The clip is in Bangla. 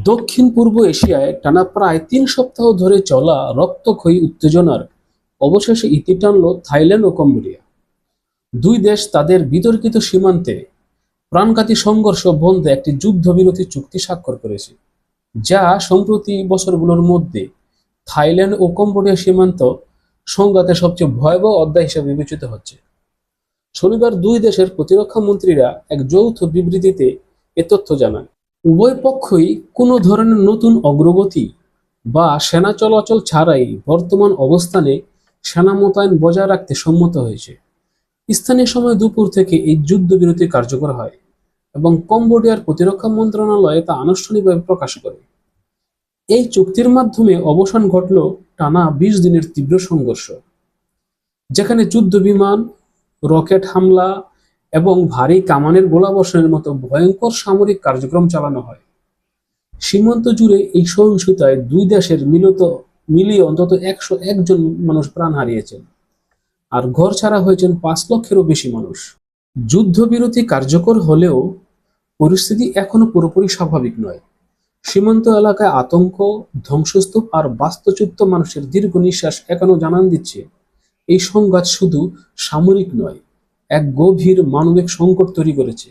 দক্ষিণ পূর্ব এশিয়ায় টানা প্রায় ৩ সপ্তাহ ধরে চলা রক্তক্ষয়ী উত্তেজনার অবশেষে ইতি টানল থাইল্যান্ড ও কম্বোডিয়া। দুই দেশ তাদের বিতর্কিত সীমান্তে প্রাণঘাতী সংঘর্ষ বন্ধে একটি যুদ্ধবিরতি চুক্তি স্বাক্ষর করেছে, যা সম্প্রতি বছরগুলোর মধ্যে থাইল্যান্ড ও কম্বোডিয়া সীমান্ত সংঘাতের সবচেয়ে ভয়াবহ অধ্যায় হিসেবে বিবেচিত হচ্ছে। শনিবার দুই দেশের প্রতিরক্ষা মন্ত্রীরা এক যৌথ বিবৃতিতে এ তথ্য জানান। উভয় পক্ষই কোনো ধরনের নতুন অগ্রগতি বা সেনা চলাচল ছাড়াই বর্তমান অবস্থানে সেনা মোতায়েন বজায় রাখতে সম্মত হয়েছে। স্থানীয় সময় দুপুর থেকে এই যুদ্ধবিরতি কার্যকর হয় এবং কম্বোডিয়ার প্রতিরক্ষা মন্ত্রণালয় তা আনুষ্ঠানিকভাবে প্রকাশ করে। এই চুক্তির মাধ্যমে অবসান ঘটল টানা ২০ দিনের তীব্র সংঘর্ষ, যেখানে যুদ্ধবিমান, রকেট হামলা এবং ভারী কামানের গোলাবর্ষণের মতো ভয়ঙ্কর সামরিক কার্যক্রম চালানো হয়। সীমান্ত জুড়ে এই সহিংসতায় দুই দেশের মিলিয়ে অন্তত ১০১ জন মানুষ প্রাণ হারিয়েছেন, আর ঘরছাড়া হয়েছেন ৫ লক্ষেরও বেশি মানুষ। যুদ্ধবিরতি কার্যকর হলেও পরিস্থিতি এখনো পুরোপুরি স্বাভাবিক নয়। সীমান্ত এলাকায় আতঙ্ক, ধ্বংসস্তূপ আর বাস্তুচ্যুত মানুষের দীর্ঘ নিঃশ্বাস এখনো জানান দিচ্ছে এই সংঘাত শুধু সামরিক নয়, এক গভীর মানবিক সংকট তৈরি করেছে।